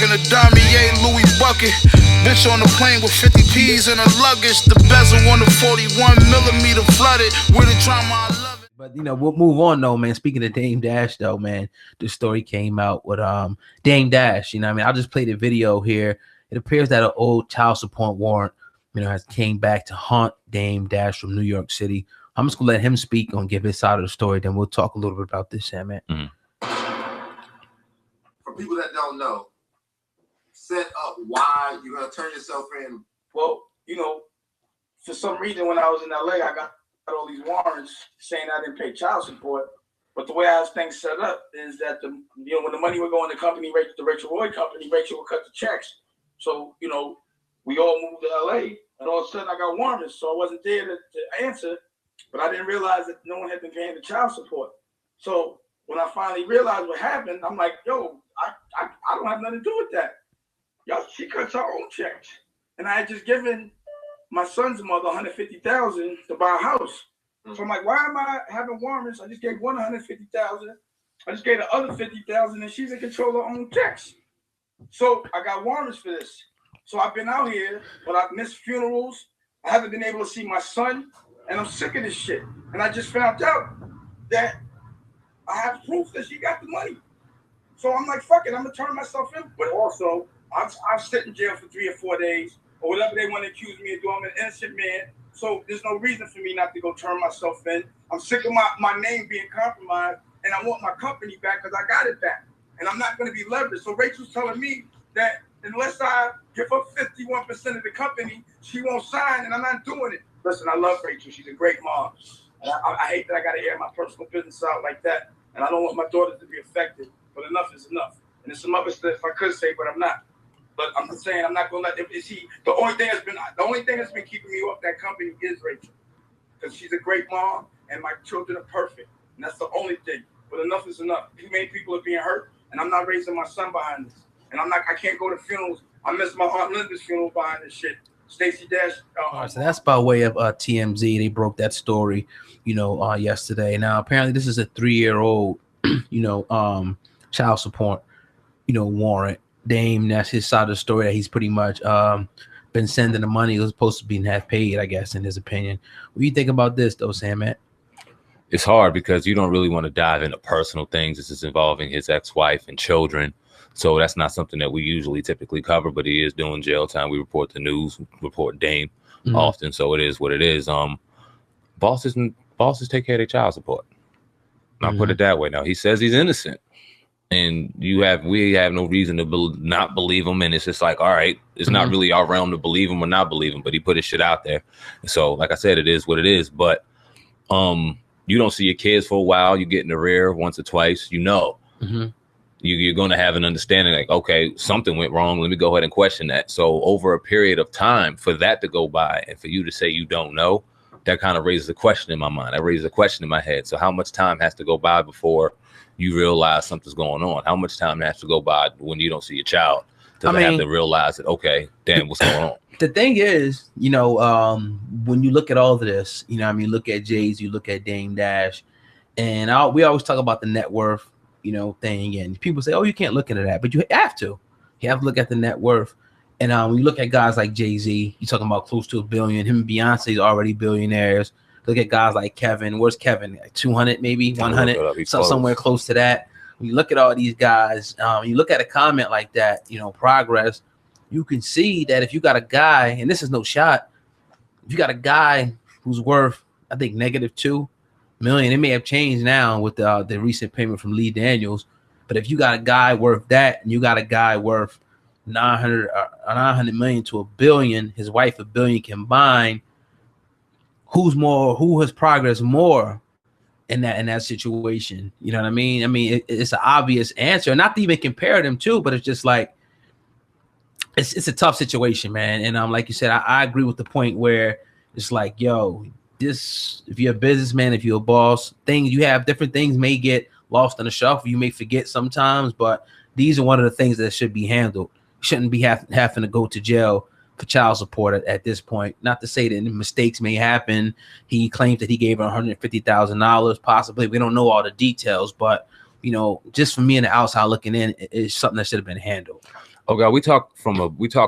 rocking a Damier Louis bucket. Bitch on the plane with 50 P's in her luggage. The bezel on the 41mm flooded. With the drama, I love it. But you know, we'll move on though, man. Speaking of Dame Dash though, man, the story came out with Dame Dash. You know what I mean? I'll just play the video here. It appears that an old child support warrant, you know, has came back to haunt Dame Dash from New York City. I'm just gonna let him speak and give his side of the story. Then we'll talk a little bit about this, man. For people that don't know, set up why you're gonna turn yourself in. Well, you know, for some reason when I was in LA, I got all these warrants saying I didn't pay child support. But the way I was things set up is that when the money would go in the company, the Rachel Roy company, Rachel would cut the checks. So, you know, we all moved to LA, and all of a sudden I got warrants, so I wasn't there to answer. But I didn't realize that no one had been paying the child support. So when I finally realized what happened, I'm like, yo, I don't have nothing to do with that. Yo, she cuts her own checks. And I had just given my son's mother $150,000 to buy a house. So I'm like, why am I having warrants? I just gave one $150,000. I just gave the other $50,000, and she's in control of her own checks. So I got warrants for this. So I've been out here, but I've missed funerals. I haven't been able to see my son, and I'm sick of this shit. And I just found out that I have proof that she got the money. So I'm like, fuck it, I'm gonna turn myself in. But also, I'll sit in jail for 3 or 4 days, or whatever they want to accuse me of doing. I'm an innocent man. So there's no reason for me not to go turn myself in. I'm sick of my name being compromised, and I want my company back because I got it back. And I'm not going to be leveraged. So Rachel's telling me that unless I give up 51% of the company, she won't sign, and I'm not doing it. Listen, I love Rachel. She's a great mom. And I hate that I got to air my personal business out like that. And I don't want my daughter to be affected. But enough is enough. And there's some other stuff I could say, but I'm not. But I'm just saying I'm not gonna let them. The only thing that's been keeping me off that company is Rachel, because she's a great mom and my children are perfect, and that's the only thing. But enough is enough. Too many people are being hurt, and I'm not raising my son behind this. And I can't go to funerals. I missed my Aunt Linda's funeral behind this shit. Stacey Dash. All right, so that's by way of TMZ. They broke that story, you know, yesterday. Now apparently this is a 3-year-old, you know, child support, you know, warrant. Dame, that's his side of the story, that he's pretty much been sending the money. It was supposed to be half paid, I guess, in his opinion. What do you think about this, though, Sam, man? It's hard because you don't really want to dive into personal things. This is involving his ex-wife and children. So that's not something that we usually typically cover, but he is doing jail time. We report the news, report Dame often. So it is what it is. Bosses take care of their child support. I'll put it that way. Now, he says he's innocent. And we have no reason to not believe him. And it's just like, all right, it's not really our realm to believe him or not believe him, but he put his shit out there. So like I said, it is what it is. But you don't see your kids for a while. You get in the rear once or twice, you know. You're going to have an understanding like, okay, something went wrong. Let me go ahead and question that. So over a period of time, for that to go by and for you to say you don't know, that kind of raises a question in my mind. That raises a question in my head. So how much time has to go by before you realize something's going on? How much time has to go by when you don't see your child to have to realize that, okay, damn, what's going on? The thing is, you know, when you look at all of this, you know, I mean, look at Jay's, you look at Dame Dash, and we always talk about the net worth, you know, thing. And people say, oh, you can't look into that, but you have to. You have to look at the net worth. And when you look at guys like Jay-Z, you're talking about close to $1 billion. Him and Beyonce's already billionaires. Look at guys like Kevin. Where's Kevin? Like 200, maybe 100, somewhere close to that. When you look at all these guys, you look at a comment like that, you know, Progress, you can see that if you got a guy, and this is no shot, if you got a guy who's worth, I think, -$2 million, it may have changed now with the recent payment from Lee Daniels, but if you got a guy worth that, and you got a guy worth 900 million to $1 billion, his wife $1 billion combined, who has progressed more in that situation? You know what I mean? I mean, it's an obvious answer, not to even compare them to, but it's just like, it's a tough situation, man. And like you said, I agree with the point where it's like, yo, if you're a businessman, if you're a boss, you have different things may get lost on the shelf. You may forget sometimes, but these are one of the things that should be handled. You shouldn't be having to go to jail for child support at this point. Not to say that mistakes may happen. He claims that he gave her $150,000, possibly. We don't know all the details, but you know, just for me on the outside looking in, it's something that should have been handled. Oh God, we talk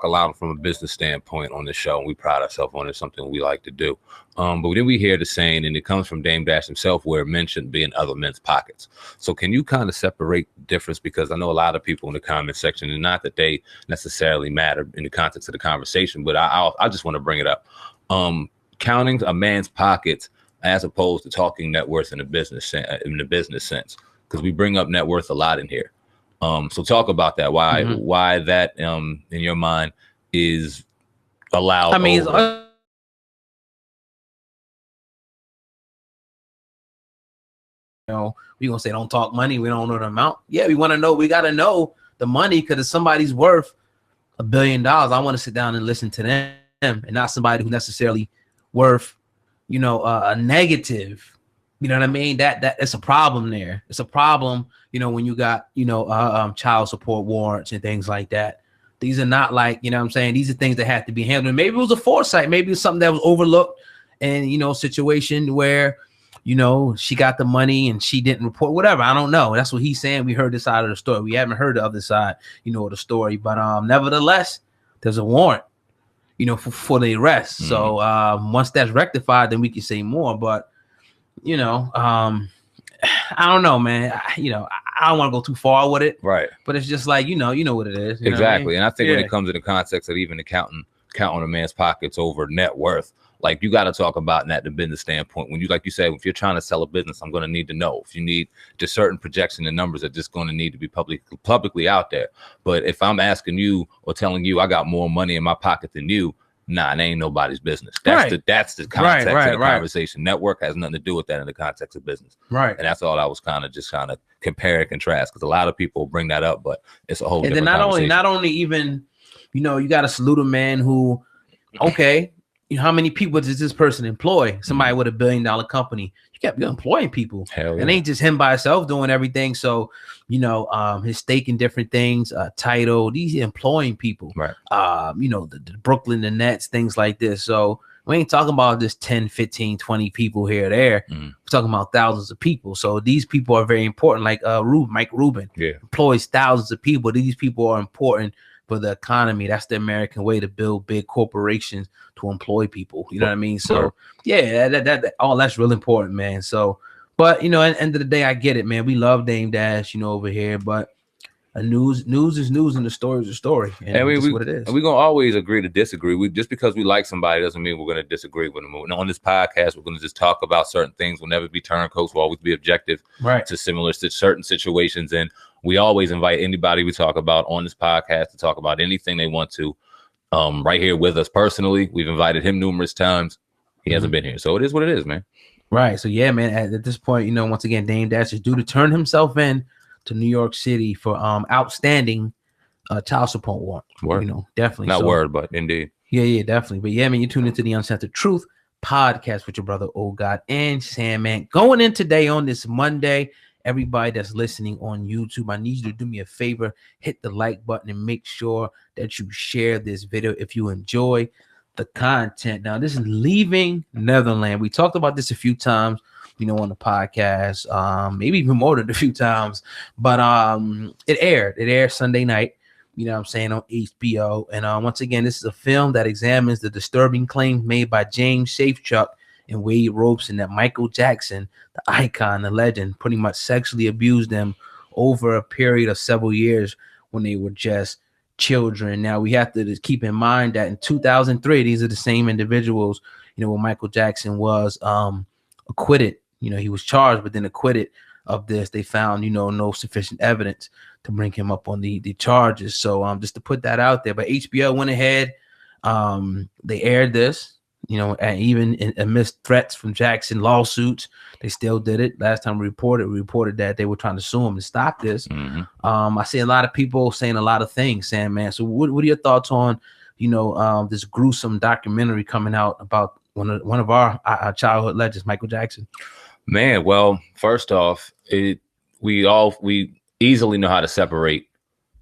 a lot from a business standpoint on the show, and we pride ourselves on it. Something we like to do. But then we hear the saying, and it comes from Dame Dash himself, where men shouldn't be in other men's pockets. So can you kind of separate the difference? Because I know a lot of people in the comment section, and not that they necessarily matter in the context of the conversation, but I just want to bring it up. Counting a man's pockets as opposed to talking net worth in the business sense, because we bring up net worth a lot in here. So talk about that. Why that in your mind is allowed? I mean, we gonna say don't talk money. We don't know the amount. Yeah, we want to know. We got to know the money, because if somebody's worth $1 billion, I want to sit down and listen to them, and not somebody who necessarily worth, a negative. You know what I mean? That it's a problem there. It's a problem, when you got, child support warrants and things like that. These are not like, what I'm saying? These are things that have to be handled. Maybe it was a foresight. Maybe it's something that was overlooked, and, situation where, she got the money and she didn't report, whatever. I don't know. That's what he's saying. We heard this side of the story. We haven't heard the other side, of the story. But nevertheless, there's a warrant, for the arrest. Mm-hmm. So once that's rectified, then we can say more. But, I don't know, man. I don't want to go too far with it. Right. But it's just like, you know what it is. Exactly. And I think when it comes to the context of even counting a man's pockets over net worth, like, you got to talk about that the business standpoint. When you, like you said, if you're trying to sell a business, I'm going to need to know. If you need just certain projection and numbers are just going to need to be publicly out there. But if I'm asking you or telling you I got more money in my pocket than you, nah, it ain't nobody's business. That's the context of the conversation. Network has nothing to do with that in the context of business. Right. And that's all I was kind of compare and contrast, because a lot of people bring that up, but it's a whole and different then not only even, you got to salute a man who, okay, how many people does this person employ? Somebody with $1 billion company. You're employing people. Hell yeah. It ain't just him by himself doing everything. So, his stake in different things, title, these employing people. Right. The Brooklyn, the Nets, things like this. So we ain't talking about just 10, 15, 20 people here or there. We're talking about thousands of people. So these people are very important. Like Mike Rubin employs thousands of people. These people are important for the economy. That's the American way to build big corporations, to employ people. You know what I mean? So yeah, that all that's real important, man. So, but at the end of the day, I get it, man. We love Dame Dash, over here, but news is news, and the story is a story, and that's what it is. And we're gonna always agree to disagree. We just because we like somebody doesn't mean we're gonna disagree with them. And on this podcast, we're gonna just talk about certain things. We'll never be turncoats. We'll always be objective to certain situations. And we always invite anybody we talk about on this podcast to talk about anything they want to. Right here with us personally, we've invited him numerous times. He hasn't been here, so it is what it is, man. Right. So yeah, man. At this point, once again, Dame Dash is due to turn himself in to New York City for outstanding child support warrant. Word. Definitely not word, but indeed. Yeah, definitely. But yeah, man, you tune into the Uncensored Truth podcast with your brother Oh God and Sandman. Going in today on this Monday. Everybody that's listening on YouTube, I need you to do me a favor, hit the like button and make sure that you share this video if you enjoy the content. Now, this is Leaving Netherlands. We talked about this a few times, on the podcast, maybe even more than a few times, but it aired Sunday night, on HBO. And once again, this is a film that examines the disturbing claims made by James Safechuck and Wade Robeson that Michael Jackson, the icon, the legend, pretty much sexually abused them over a period of several years when they were just children. Now, we have to just keep in mind that in 2003, these are the same individuals, when Michael Jackson was acquitted. He was charged, but then acquitted of this. They found, no sufficient evidence to bring him up on the charges. So just to put that out there. But HBO went ahead. They aired this. And even amidst threats from Jackson, lawsuits, they still did it. Last time we reported that they were trying to sue him to stop this. I see a lot of people saying a lot of things, Sandman. So what are your thoughts on, this gruesome documentary coming out about one of our childhood legends, Michael Jackson? Man, well, first off, we easily know how to separate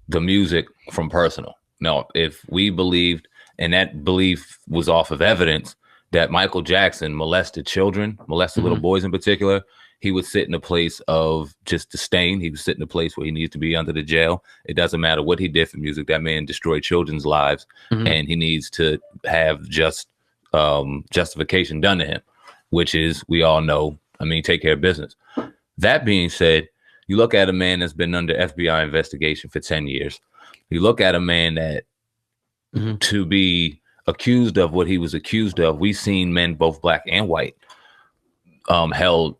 the music from personal. Now, if we believed, and that belief was off of evidence, that Michael Jackson molested children, molested little boys in particular, he would sit in a place of just disdain. He would sit in a place where he needs to be under the jail. It doesn't matter what he did for music. That man destroyed children's lives, and he needs to have just justification done to him, which is, we all know, I mean, take care of business. That being said, you look at a man that's been under FBI investigation for 10 years. You look at a man that to be accused of what he was accused of, we've seen men, both black and white, held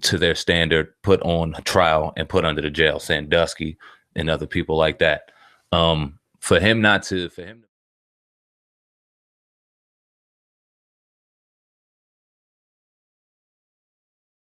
to their standard, put on trial and put under the jail, Sandusky and other people like that. For him